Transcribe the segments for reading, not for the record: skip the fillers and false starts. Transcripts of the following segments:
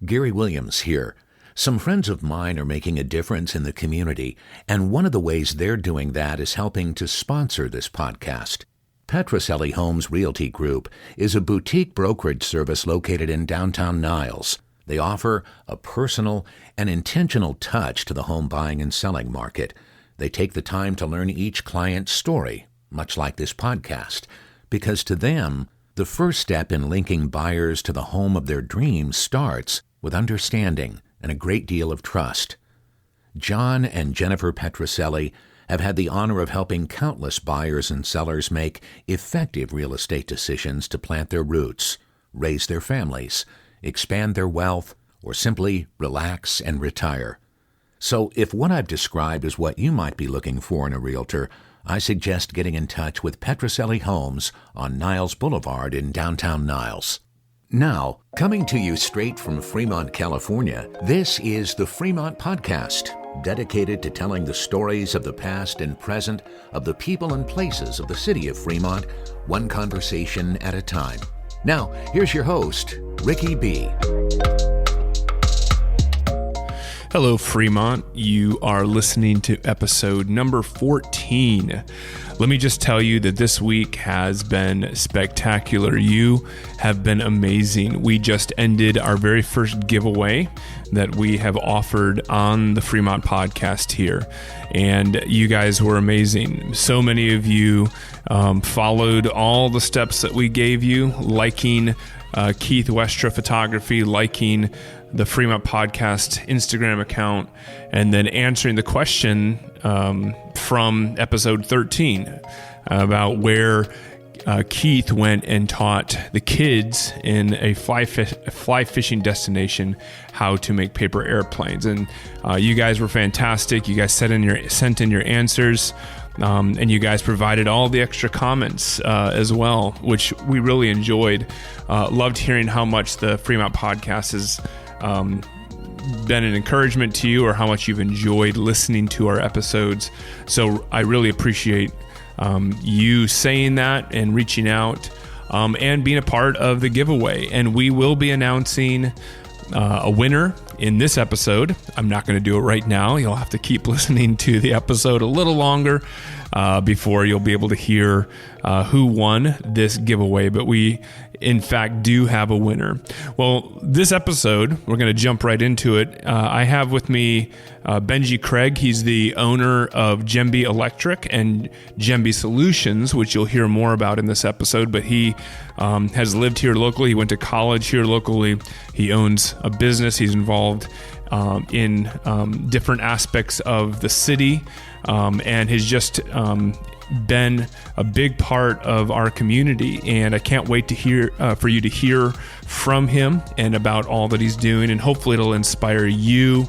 Gary Williams here. Some friends of mine are making a difference in the community, and one of the ways they're doing that is helping to sponsor this podcast. Petrocelli Homes Realty Group is a boutique brokerage service located in downtown Niles. They offer a personal and intentional touch to the home buying and selling market. They take the time to learn each client's story, much like this podcast, because to them, the first step in linking buyers to the home of their dreams starts with understanding and a great deal of trust. John and Jennifer Petrocelli have had the honor of helping countless buyers and sellers make effective real estate decisions to plant their roots, raise their families, expand their wealth, or simply relax and retire. So if what I've described is what you might be looking for in a realtor, I suggest getting in touch with Petrocelli Homes on Niles Boulevard in downtown Niles. Now, coming to you straight from Fremont, California, this is the Fremont Podcast, dedicated to telling the stories of the past and present of the people and places of the city of Fremont, one conversation at a time. Now, here's your host, Ricky B. Hello, Fremont. You are listening to episode number 14. Let me just tell you that this week has been spectacular. You have been amazing. We just ended our very first giveaway that we have offered on the Fremont Podcast here, and you guys were amazing. So many of you followed all the steps that we gave you, liking Keith Westra Photography, liking the Fremont Podcast Instagram account, and then answering the question from episode 13 about where Keith went and taught the kids in a fly fishing destination how to make paper airplanes. And you guys were fantastic. You guys sent in your answers. And you guys provided all the extra comments as well, which we really enjoyed. Loved hearing how much the Fremont Podcast has been an encouragement to you, or how much you've enjoyed listening to our episodes. So I really appreciate you saying that and reaching out and being a part of the giveaway. And we will be announcing a winner in this episode. I'm not going to do it right now. You'll have to keep listening to the episode a little longer before you'll be able to hear who won this giveaway. But we, in fact, do have a winner. Well, this episode, we're going to jump right into it. I have with me Benjie Craig. He's the owner of Jemby Electric and Jemby Solutions, which you'll hear more about in this episode. But he has lived here locally. He went to college here locally. He owns a business. He's involved in different aspects of the city, and has just been a big part of our community. And I can't wait to hear for you to hear from him and about all that he's doing, and hopefully it'll inspire you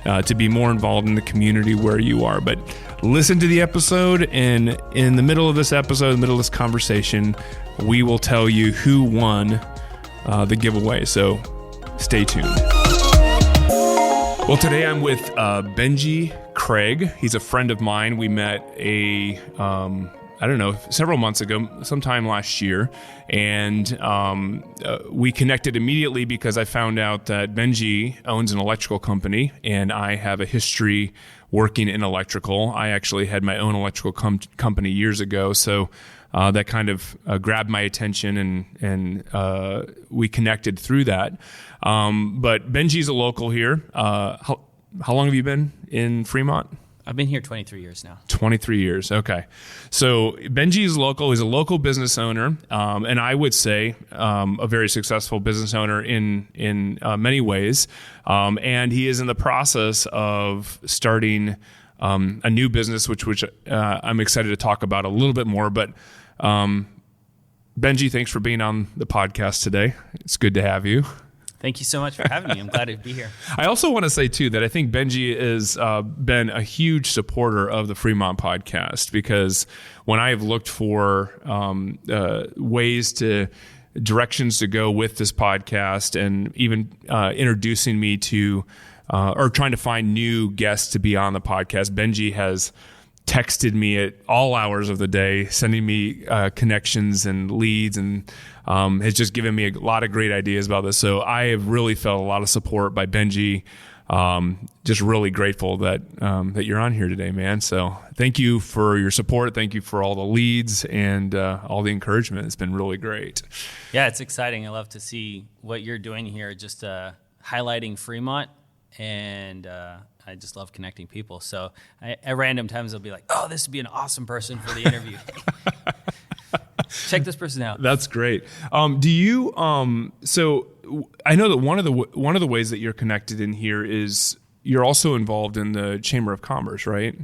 to be more involved in the community where you are. But listen to the episode, and in the middle of this episode, in the middle of this conversation, we will tell you who won the giveaway. So stay tuned. Well, today I'm with Benjie Craig. He's a friend of mine. We met several months ago, sometime last year. And we connected immediately because I found out that Benjie owns an electrical company, and I have a history working in electrical. I actually had my own electrical company years ago. So that kind of grabbed my attention, and we connected through that. But Benjie's a local here. How long have you been in Fremont? I've been here 23 years now. 23 years, okay. So Benjie is local. He's a local business owner, and I would say a very successful business owner in many ways. And he is in the process of starting a new business, which I'm excited to talk about a little bit more. But Benjie, thanks for being on the podcast today. It's good to have you. Thank you so much for having me. I'm glad to be here. I also want to say, too, that I think Benjie has been a huge supporter of the Fremont Podcast, because when I have looked for directions to go with this podcast, and even introducing me to or trying to find new guests to be on the podcast, Benjie has texted me at all hours of the day, sending me connections and leads, and has just given me a lot of great ideas about this. So I have really felt a lot of support by Benjie. Just really grateful that you're on here today, man. So thank you for your support. Thank you for all the leads and all the encouragement. It's been really great. Yeah, it's exciting. I love to see what you're doing here, just highlighting Fremont, and I just love connecting people. So at random times I'll be like, oh, this would be an awesome person for the interview. Check this person out. That's great. Do you? So I know that one of the ways that you're connected in here is you're also involved in the Chamber of Commerce, right?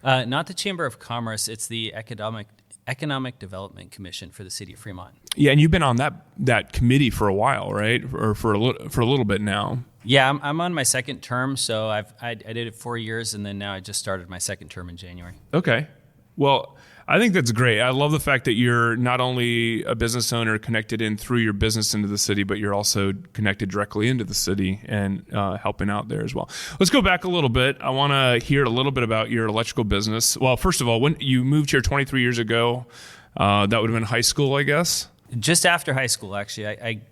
Not the Chamber of Commerce. It's the Economic Development Commission for the city of Fremont. Yeah, and you've been on that committee for a while, right? Or for a little bit now. Yeah, I'm on my second term, so I did it 4 years, and then now I just started my second term in January. Okay. Well, I think that's great. I love the fact that you're not only a business owner connected in through your business into the city, but you're also connected directly into the city and helping out there as well. Let's go back a little bit. I want to hear a little bit about your electrical business. Well, first of all, when you moved here 23 years ago, that would have been high school, I guess? Just after high school, actually. I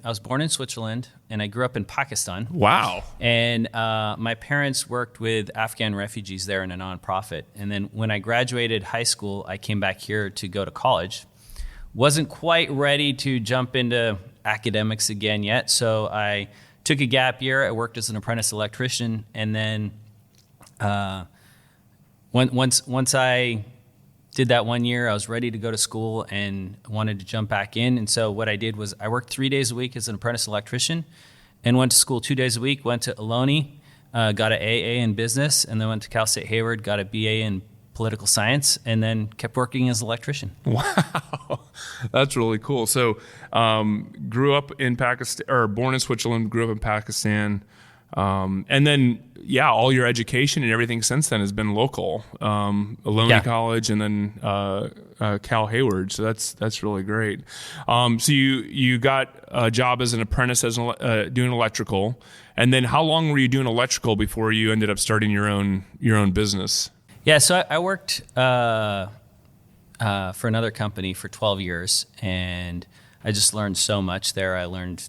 was born in Switzerland, and I grew up in Pakistan. Wow. And my parents worked with Afghan refugees there in a nonprofit. And then when I graduated high school, I came back here to go to college. Wasn't quite ready to jump into academics again yet, so I took a gap year. I worked as an apprentice electrician, and then once I did that 1 year, I was ready to go to school and wanted to jump back in. And so what I did was I worked 3 days a week as an apprentice electrician and went to school 2 days a week, went to Ohlone, got an AA in business, and then went to Cal State Hayward, got a BA in political science, and then kept working as an electrician. Wow. That's really cool. So grew up in Pakistan, or born in Switzerland, grew up in Pakistan. And then, all your education and everything since then has been local. Ohlone College and then Cal Hayward. So that's really great. So you got a job as an apprentice doing electrical, and then how long were you doing electrical before you ended up starting your own business? Yeah, so I worked for another company for 12 years, and I just learned so much there. I learned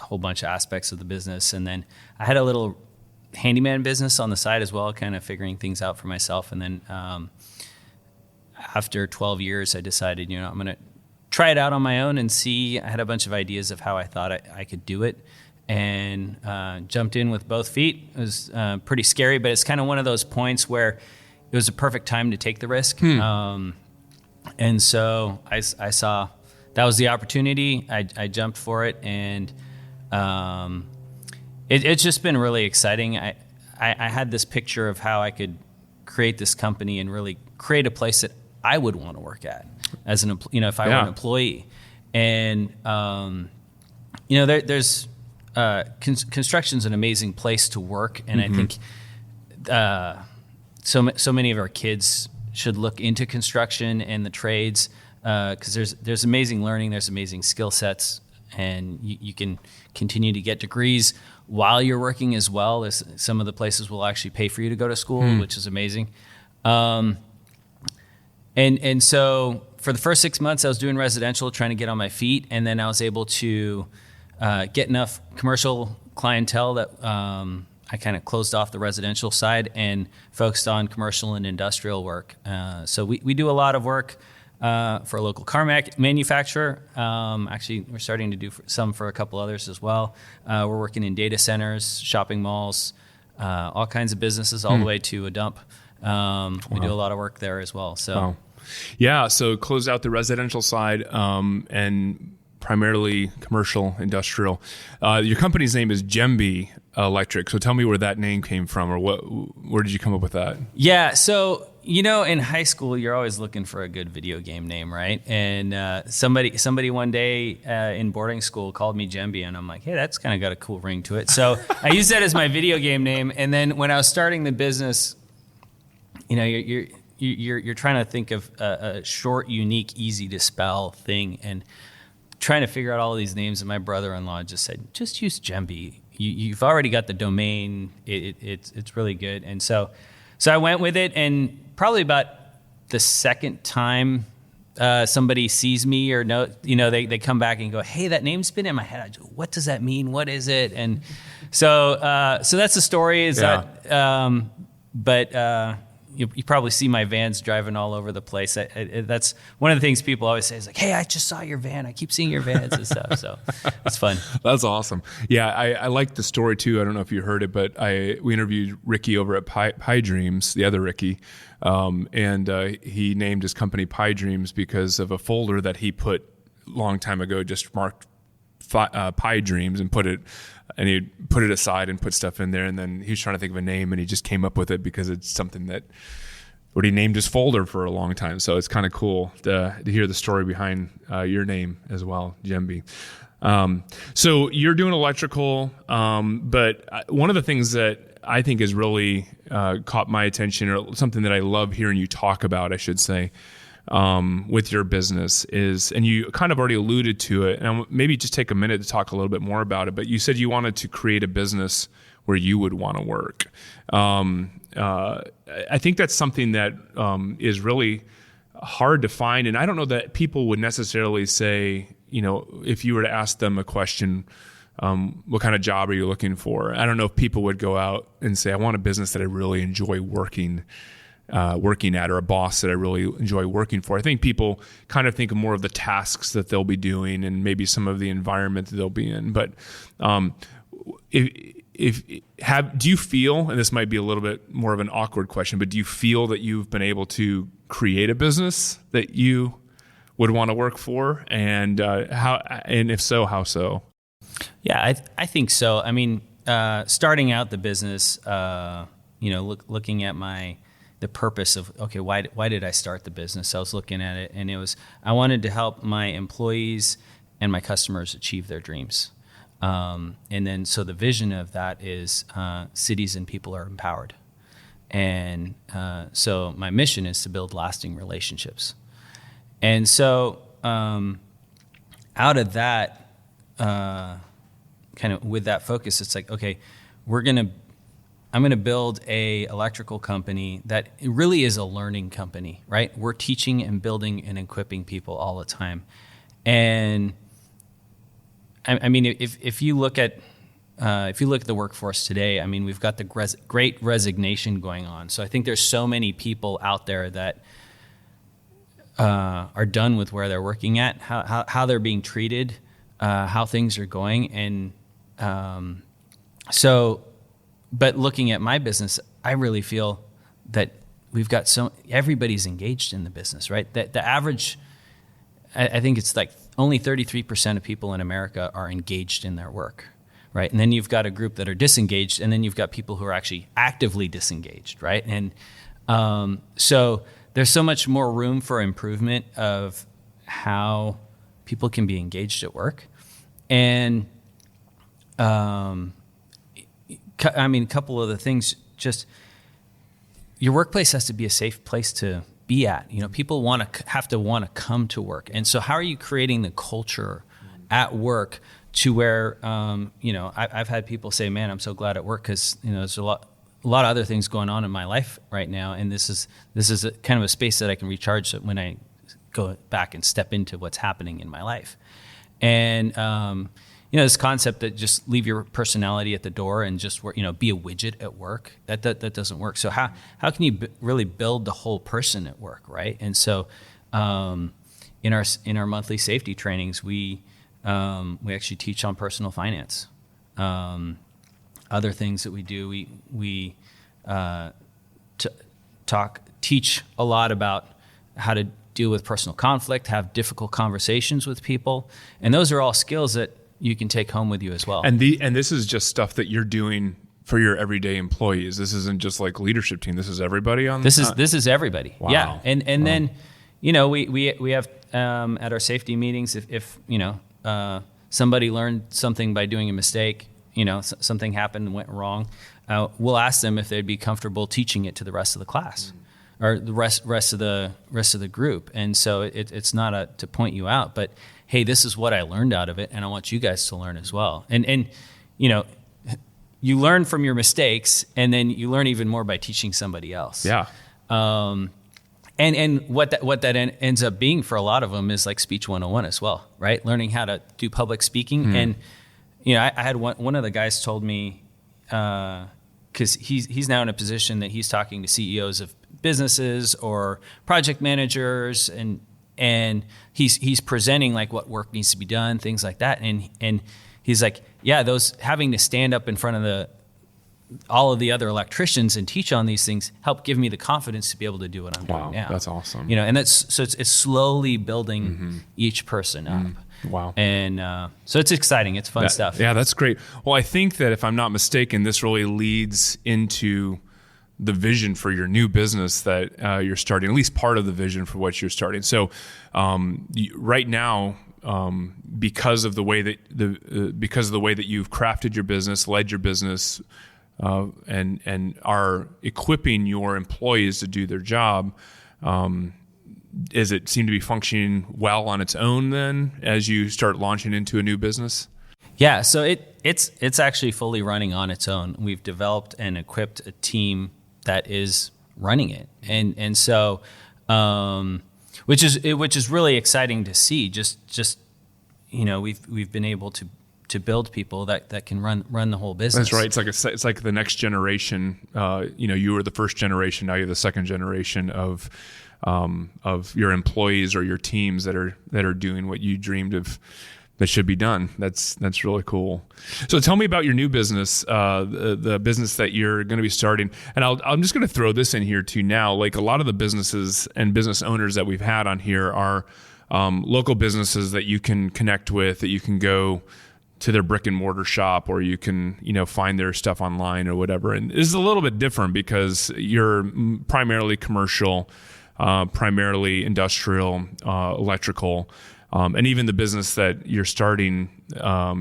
a whole bunch of aspects of the business, and then I had a little handyman business on the side as well, kind of figuring things out for myself. And then after 12 years, I decided, I'm going to try it out on my own and see. I had a bunch of ideas of how I thought I could do it, and jumped in with both feet. It was pretty scary, but it's kind of one of those points where it was a perfect time to take the risk. And so I saw that was the opportunity. I jumped for it, and it's just been really exciting. I had this picture of how I could create this company and really create a place that I would want to work at as if I were an employee. And there's construction's an amazing place to work, and I think so many of our kids should look into construction and the trades, because there's amazing learning, there's amazing skill sets, and you can continue to get degrees while you're working as well. Some of the places will actually pay for you to go to school, which is amazing. And so for the first 6 months, I was doing residential, trying to get on my feet, and then I was able to get enough commercial clientele that I kind of closed off the residential side and focused on commercial and industrial work. So we do a lot of work for a local car manufacturer. Actually, we're starting to do some for a couple others as well. We're working in data centers, shopping malls, all kinds of businesses, all the way to a dump. We do a lot of work there as well. So, wow. Yeah. So close out the residential side and primarily commercial, industrial. Your company's name is Jemby Electric. So tell me where that name came from, or where did you come up with that? Yeah. So, in high school, you're always looking for a good video game name, right? And somebody one day in boarding school called me Jemby, and I'm like, hey, that's kind of got a cool ring to it. So I used that as my video game name. And then when I was starting the business, you're trying to think of a short, unique, easy to spell thing, and trying to figure out all of these names. And my brother-in-law just said, just use Jemby. You've already got the domain. It's really good. And so So I went with it, and probably about the second time somebody sees me or they come back and go, hey, that name's been in my head. I go, what does that mean? What is it? And so that's the story. You probably see my vans driving all over the place. That's one of the things people always say is like, hey, I just saw your van. I keep seeing your vans and stuff. So it's fun. That's awesome. Yeah, I like the story too. I don't know if you heard it, but we interviewed Ricky over at Pie Dreams, the other Ricky, and he named his company Pie Dreams because of a folder that he put a long time ago, just marked Pie Dreams and he put it aside and put stuff in there, and then he was trying to think of a name, and he just came up with it because it's something that what he named his folder for a long time. So it's kind of cool to hear the story behind your name as well, Jemby. So you're doing electrical, but one of the things that I think has really caught my attention, or something that I love hearing you talk about, I should say, with your business is, and you kind of already alluded to it, and maybe just take a minute to talk a little bit more about it, but you said you wanted to create a business where you would want to work. I think that's something that is really hard to find, and I don't know that people would necessarily say, if you were to ask them a question, what kind of job are you looking for? I don't know if people would go out and say, I want a business that I really enjoy working at, or a boss that I really enjoy working for. I think people kind of think more of the tasks that they'll be doing and maybe some of the environment that they'll be in. But do you feel, and this might be a little bit more of an awkward question, but do you feel that you've been able to create a business that you would want to work for, and how? And if so, how so? Yeah, I think so. I mean, starting out the business, looking at the purpose of, okay, why did I start the business? I was looking at it, and I wanted to help my employees and my customers achieve their dreams. And then, so the vision of that is cities and people are empowered. And so my mission is to build lasting relationships. And so out of that, kind of with that focus, it's like, okay, I'm going to build a electrical company that really is a learning company, right? We're teaching and building and equipping people all the time. And I mean, if you look at the workforce today, I mean, we've got the great resignation going on. So I think there's so many people out there that are done with where they're working at, how they're being treated, how things are going. And but looking at my business, I really feel that we've got everybody's engaged in the business, right? That the average, I think it's like only 33% of people in America are engaged in their work, right? And then you've got a group that are disengaged, and then you've got people who are actually actively disengaged, right? And so there's so much more room for improvement of how people can be engaged at work. And I mean, a couple of the things, just your workplace has to be a safe place to be at. People have to want to come to work. And so how are you creating the culture at work to where, I've had people say, man, I'm so glad at work because, there's a lot of other things going on in my life right now. And this is kind of a space that I can recharge when I go back and step into what's happening in my life. And, this concept that just leave your personality at the door and just work, be a widget at work, that doesn't work. So how can you really build the whole person at work, right? And so in our monthly safety trainings, we actually teach on personal finance. Other things that we do, we teach a lot about how to deal with personal conflict, have difficult conversations with people, and those are all skills that you can take home with you as well. And this is just stuff that you're doing for your everyday employees. This isn't just like leadership team. This is everybody on this. This is everybody. Wow. Yeah. And wow. Then, we have at our safety meetings, if somebody learned something by doing a mistake, something happened and went wrong, we'll ask them if they'd be comfortable teaching it to the rest of the class. Or the rest of the group. And so it's not to point you out, but hey, this is what I learned out of it, and I want you guys to learn as well. And you learn from your mistakes, and then you learn even more by teaching somebody else. Yeah. And what that ends up being for a lot of them is like speech 101 as well, right? Learning how to do public speaking. And, I had one of the guys told me, because he's now in a position that he's talking to CEOs of businesses or project managers, and he's presenting like what work needs to be done, things like that. And he's like, yeah, those having to stand up in front of all of the other electricians and teach on these things help give me the confidence to be able to do what I'm doing now. That's awesome. And it's slowly building each person up. Wow. And so it's exciting. It's fun stuff. Yeah, that's great. Well, I think that if I'm not mistaken, this really leads into the vision for your new business that you're starting, at least part of the vision for what you're starting. So right now, because of the way that you've crafted your business, led your business, and are equipping your employees to do their job, does it seem to be functioning well on its own then as you start launching into a new business? Yeah, so it's actually fully running on its own. We've developed and equipped a team that is running it, and so which is really exciting to see. Just we've been able to build people that can run the whole business. That's right. It's like the next generation. You were the first generation. Now you're the second generation of your employees or your teams that are doing what you dreamed of that should be done. That's really cool. So tell me about your new business, the business that you're going to be starting. And I'm just going to throw this in here too now. Like a lot of the businesses and business owners that we've had on here are local businesses that you can connect with, that you can go to their brick and mortar shop, or you can, find their stuff online or whatever. And this is a little bit different because you're primarily commercial, primarily industrial, electrical, and even the business that you're starting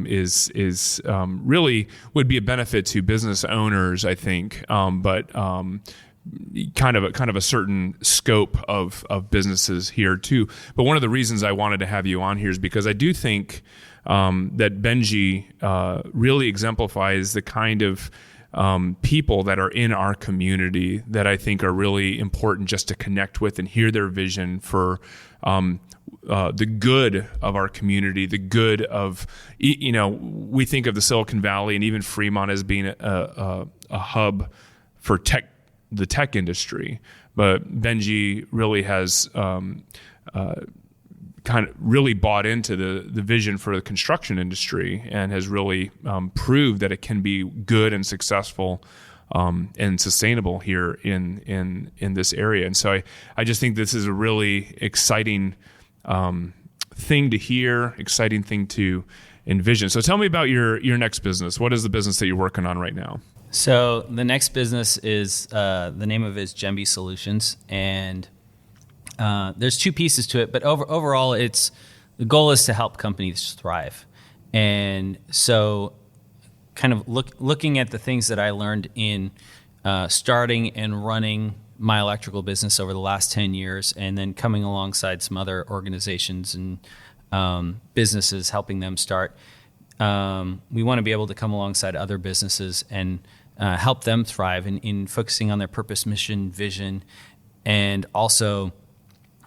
is really would be a benefit to business owners, I think, but kind of a certain scope of businesses here too. But one of the reasons I wanted to have you on here is because I do think that Benjie really exemplifies the kind of people that are in our community that I think are really important just to connect with and hear their vision for the good of our community, the good of, we think of the Silicon Valley and even Fremont as being a hub for the tech industry. But Benjie really has kind of really bought into the vision for the construction industry and has really proved that it can be good and successful and sustainable here in this area. And so I just think this is a really exciting thing to hear, exciting thing to envision. So tell me about your next business. What is the business that you're working on right now? So the next business is, the name of it is Jemby Solutions, and there's two pieces to it, but overall, the goal is to help companies thrive. And so kind of looking at the things that I learned in starting and running my electrical business over the last 10 years, and then coming alongside some other organizations and businesses, helping them start. We want to be able to come alongside other businesses and help them thrive in focusing on their purpose, mission, vision, and also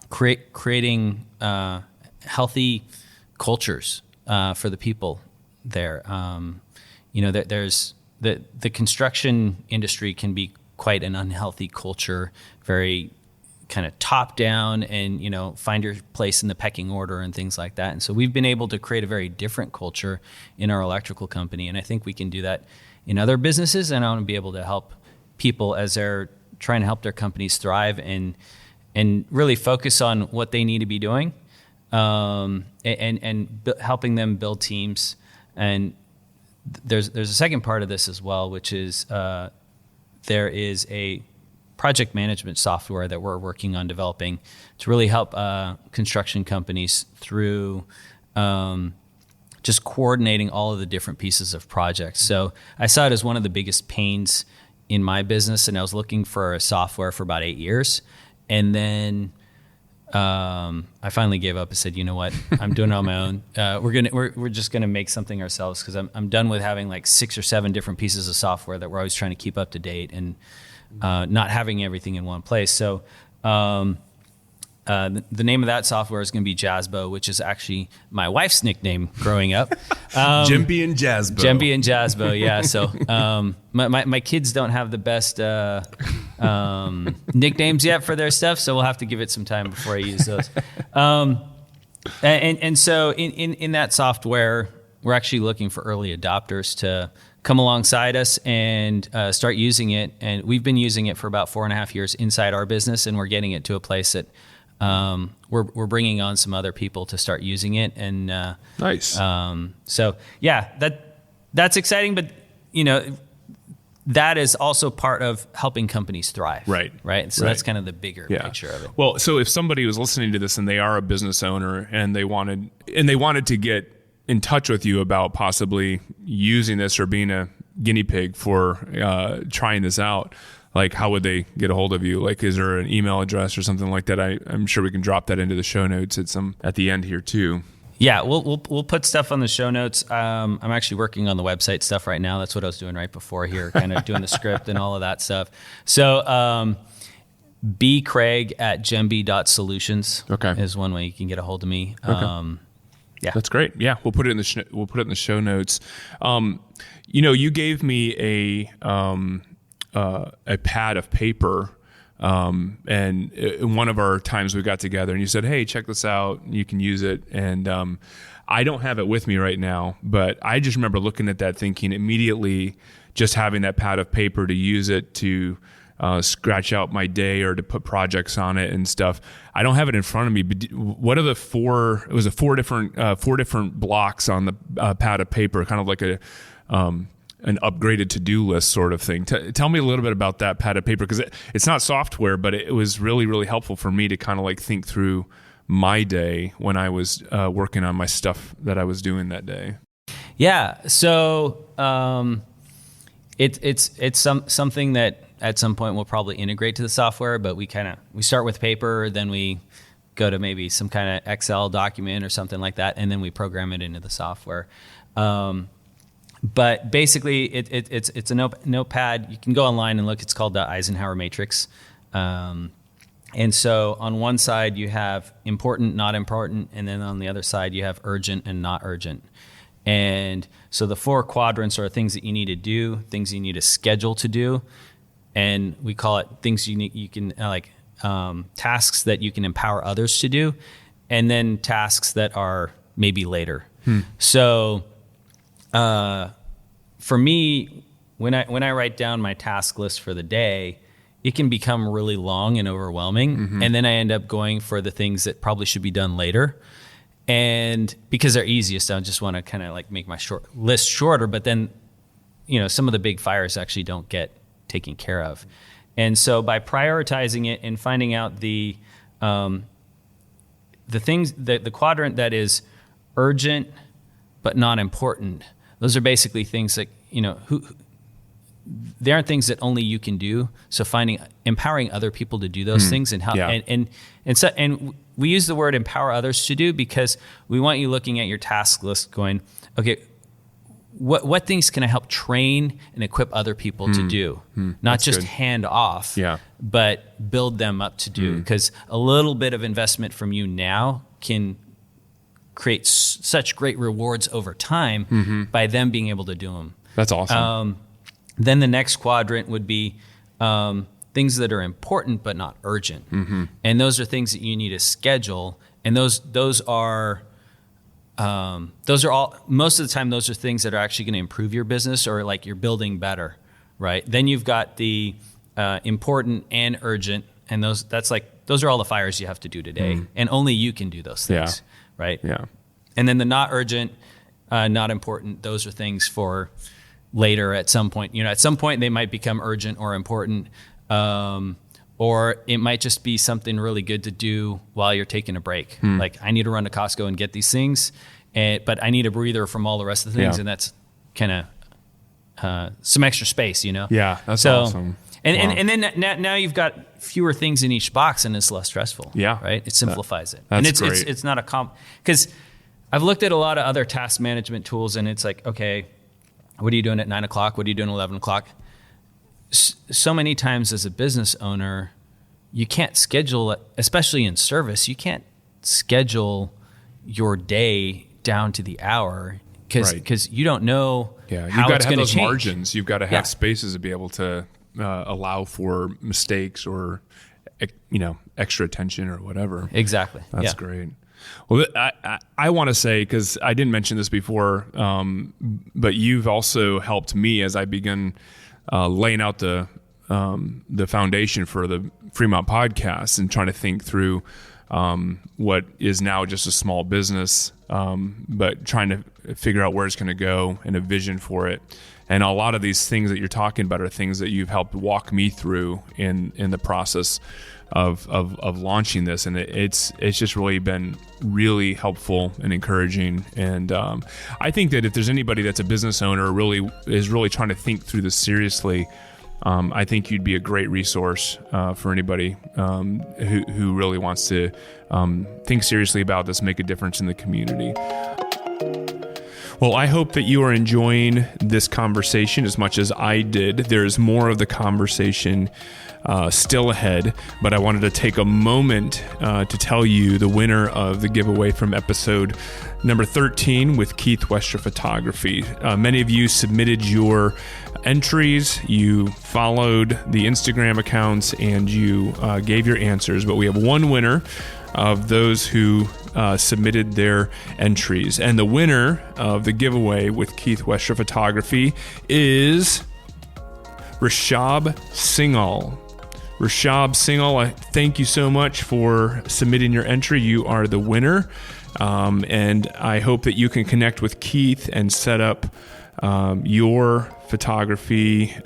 creating healthy cultures for the people there. There's the construction industry can be quite an unhealthy culture, very kind of top down, and find your place in the pecking order and things like that. And so we've been able to create a very different culture in our electrical company, and I think we can do that in other businesses. And I want to be able to help people as they're trying to help their companies thrive and really focus on what they need to be doing, and helping them build teams. And there's a second part of this as well, which is there is a project management software that we're working on developing to really help construction companies through just coordinating all of the different pieces of projects. So I saw it as one of the biggest pains in my business, and I was looking for a software for about 8 years. And then I finally gave up and said, you know what, I'm doing it on my own. We're just gonna make something ourselves, because I'm done with having like 6 or 7 different pieces of software that we're always trying to keep up to date, and not having everything in one place. So the name of that software is going to be Jazzbo, which is actually my wife's nickname growing up. Jemby and Jazzbo. Jemby and Jazzbo, yeah. So my kids don't have the best nicknames yet for their stuff, so we'll have to give it some time before I use those. And so in that software, we're actually looking for early adopters to come alongside us and start using it. And we've been using it for about 4.5 years inside our business, and we're getting it to a place that we're bringing on some other people to start using it. And nice. So yeah, that's exciting. But that is also part of helping companies thrive. Right. So that's kind of the bigger picture of it. Well, so if somebody was listening to this and they are a business owner and they wanted to get in touch with you about possibly using this or being a guinea pig for trying this out, like how would they get a hold of you? Like, is there an email address or something like that? I'm sure we can drop that into the show notes at the end here too. Yeah, we'll put stuff on the show notes. I'm actually working on the website stuff right now. That's what I was doing right before here, kind of doing the script and all of that stuff. So bcraig@jemby.solutions is one way you can get a hold of me. Yeah, that's great. Yeah, we'll put it in the show notes. You gave me a pad of paper, and in one of our times we got together, and you said, "Hey, check this out. You can use it." And I don't have it with me right now, but I just remember looking at that, thinking immediately, just having that pad of paper to use it to scratch out my day or to put projects on it and stuff. I don't have it in front of me, but what are the four? It was four different blocks on the pad of paper, kind of like an upgraded to-do list sort of thing. Tell me a little bit about that pad of paper, because it's not software, but it was really, really helpful for me to kind of like think through my day when I was working on my stuff that I was doing that day. Yeah, so it's something that at some point we'll probably integrate to the software, but we start with paper, then we go to maybe some kind of Excel document or something like that, and then we program it into the software. But basically, it's a notepad. You can go online and look. It's called the Eisenhower Matrix. And so on one side, you have important, not important, and then on the other side, you have urgent and not urgent. And so the 4 quadrants are things that you need to do, things you need to schedule to do, and we call it things you can tasks that you can empower others to do, and then tasks that are maybe later. So for me, when I write down my task list for the day, it can become really long and overwhelming, and then I end up going for the things that probably should be done later. And because they're easiest, I just want to kind of like make my list shorter, but then some of the big fires actually don't get taken care of. And so by prioritizing it and finding out the things, the quadrant that is urgent but not important, those are basically things that they aren't things that only you can do. So empowering other people to do those things and how and we use the word empower others to do, because we want you looking at your task list going, okay, what things can I help train and equip other people to do? Not just hand off, but build them up to do. Because a little bit of investment from you now can create such great rewards over time by them being able to do them. That's awesome. Then the next quadrant would be things that are important but not urgent. And those are things that you need to schedule. And those are all, most of the time, those are things that are actually going to improve your business, or like you're building better, right? Then you've got the important and urgent, and those are all the fires you have to do today, and only you can do those things, right? Yeah. And then the not urgent, not important, those are things for later at some point. At some point they might become urgent or important, or it might just be something really good to do while you're taking a break. Like, I need to run to Costco and get these things, but I need a breather from all the rest of the things, and that's kind of some extra space, Yeah, that's awesome. And then now you've got fewer things in each box, and it's less stressful. Yeah. Right. It simplifies it. That's and great. It's not because I've looked at a lot of other task management tools, and it's like, okay, what are you doing at 9 o'clock? What are you doing at 11 o'clock? So many times as a business owner, you can't schedule, especially in service, you can't schedule your day down to the hour because you don't know how it's going to change. Margins. You've got to have spaces to be able to allow for mistakes or extra attention or whatever. Exactly. That's great. Well, I want to say, because I didn't mention this before, but you've also helped me as I begin laying out the foundation for the Fremont Podcast and trying to think through what is now just a small business, but trying to figure out where it's going to go and a vision for it. And a lot of these things that you're talking about are things that you've helped walk me through in the process of launching this. And it's just really been really helpful and encouraging. And I think that if there's anybody that's a business owner is really trying to think through this seriously, I think you'd be a great resource for anybody who really wants to think seriously about this, make a difference in the community. Well, I hope that you are enjoying this conversation as much as I did. There's more of the conversation still ahead, but I wanted to take a moment to tell you the winner of the giveaway from episode number 13 with Keith Westra Photography. Many of you submitted your entries, you followed the Instagram accounts, and you gave your answers, but we have one winner of those who submitted their entries. And the winner of the giveaway with Keith Westra Photography is Rishabh Singhal. Rishabh Singhal, I thank you so much for submitting your entry. You are the winner. And I hope that you can connect with Keith and set up your photography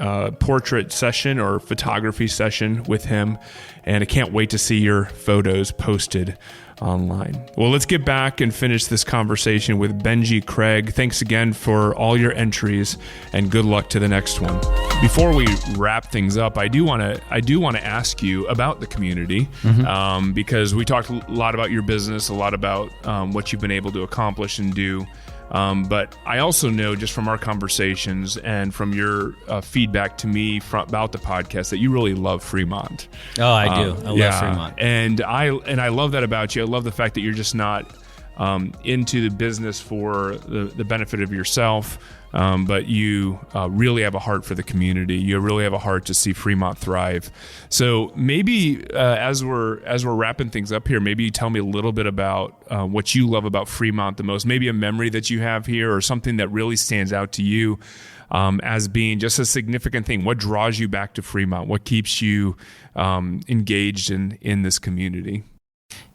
portrait session or photography session with him. And I can't wait to see your photos posted online. Well, let's get back and finish this conversation with Benjie Craig. Thanks again for all your entries, and good luck to the next one. Before we wrap things up, I do want to ask you about the community, because we talked a lot about your business, a lot about what you've been able to accomplish and do. But I also know just from our conversations and from your feedback to me about the podcast that you really love Fremont. Oh, I do. I love Fremont. And I love that about you. I love the fact that you're just not into the business for the benefit of yourself, but you really have a heart for the community. You really have a heart to see Fremont thrive. So maybe as we're wrapping things up here, maybe you tell me a little bit about what you love about Fremont the most. Maybe a memory that you have here, or something that really stands out to you as being just a significant thing. What draws you back to Fremont? What keeps you engaged in this community?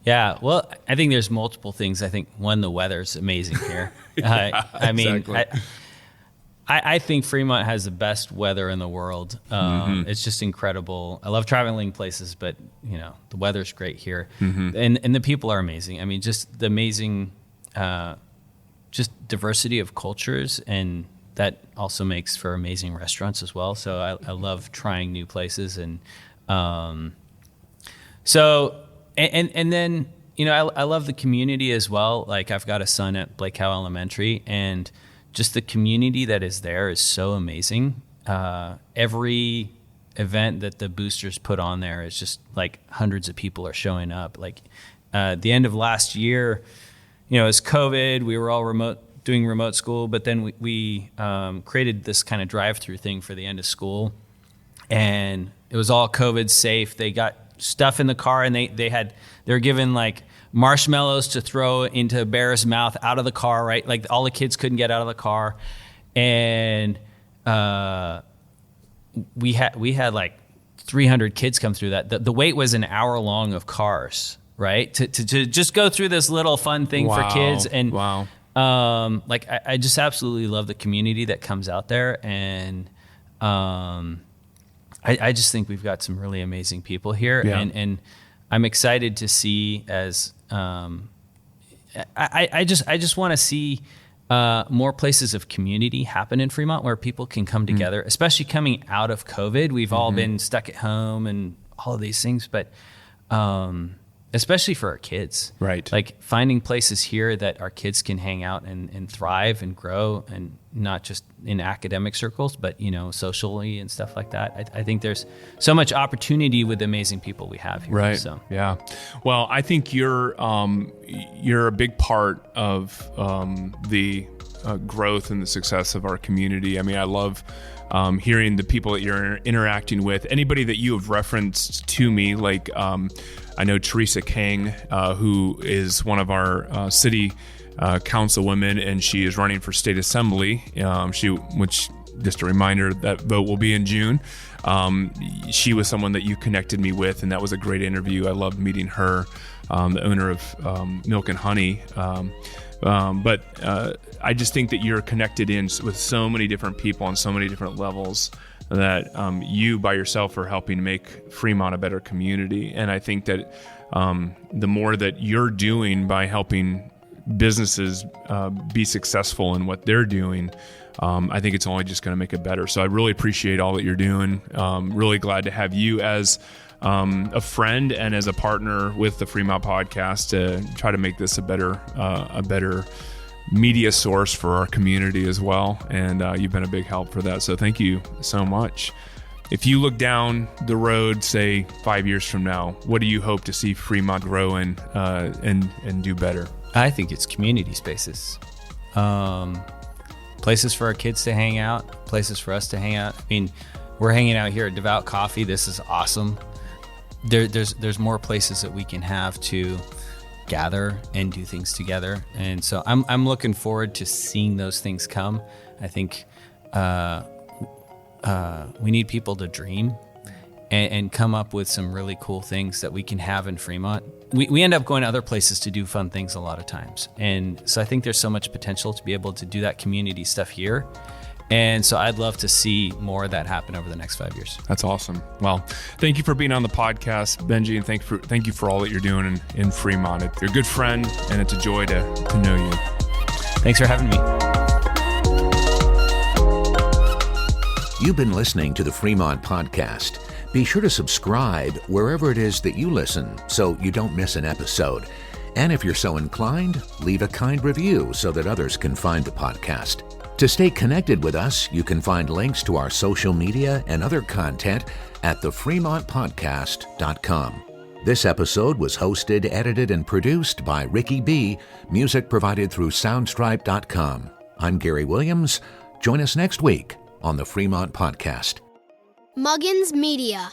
Yeah, well, I think there's multiple things. I think one, the weather's amazing here. I mean, exactly. I think Fremont has the best weather in the world. It's just incredible. I love traveling places, but the weather's great here, and the people are amazing. I mean, just the amazing, just diversity of cultures, and that also makes for amazing restaurants as well. So I love trying new places, and And then, I love the community as well. Like, I've got a son at Blake Howe Elementary, and just the community that is there is so amazing. Every event that the boosters put on there is just like hundreds of people are showing up. Like, the end of last year, as COVID, we were all doing remote school, but then we created this kind of drive-through thing for the end of school, and it was all COVID safe. They got stuff in the car, and they were given like marshmallows to throw into a bear's mouth out of the car, right? Like, all the kids couldn't get out of the car, and we had like 300 kids come through that. The wait was an hour long of cars, right? To just go through this little fun thing for kids. And I just absolutely love the community that comes out there, and I just think we've got some really amazing people here, and I'm excited to see as I just want to see more places of community happen in Fremont where people can come together, especially coming out of COVID. We've all been stuck at home and all of these things, but especially for our kids. Right. Like finding places here that our kids can hang out and thrive and grow, and not just in academic circles, but, socially and stuff like that. I think there's so much opportunity with the amazing people we have here. Right. So. Yeah. Well, I think you're a big part of the growth and the success of our community. I mean, I love hearing the people that you're interacting with. Anybody that you have referenced to me, like I know Teresa King, who is one of our city councilwomen, and she is running for state assembly. Which, just a reminder, that vote will be in June. She was someone that you connected me with, and that was a great interview. I loved meeting her, the owner of Milk and Honey. But I just think that you're connected in with so many different people on so many different levels that you by yourself are helping make Fremont a better community. And I think that the more that you're doing by helping businesses be successful in what they're doing, I think it's only just going to make it better. So I really appreciate all that you're doing. Really glad to have you as a friend and as a partner with the Fremont Podcast to try to make this a better media source for our community as well. And you've been a big help for that. So thank you so much. If you look down the road, say 5 years from now, what do you hope to see Fremont grow in and do better? I think it's community spaces. Places for our kids to hang out, places for us to hang out. I mean, we're hanging out here at Devout Coffee. This is awesome. There's more places that we can have to gather and do things together. And so I'm looking forward to seeing those things come. I think we need people to dream and come up with some really cool things that we can have in Fremont. We end up going to other places to do fun things a lot of times. And so I think there's so much potential to be able to do that community stuff here. And so I'd love to see more of that happen over the next 5 years. That's awesome. Well, thank you for being on the podcast, Benjie, and thank you for all that you're doing in Fremont. You're a good friend, and it's a joy to know you. Thanks for having me. You've been listening to the Fremont Podcast. Be sure to subscribe wherever it is that you listen so you don't miss an episode. And if you're so inclined, leave a kind review so that others can find the podcast. To stay connected with us, you can find links to our social media and other content at thefremontpodcast.com. This episode was hosted, edited, and produced by Ricky B. Music provided through Soundstripe.com. I'm Gary Williams. Join us next week on the Fremont Podcast. Muggins Media.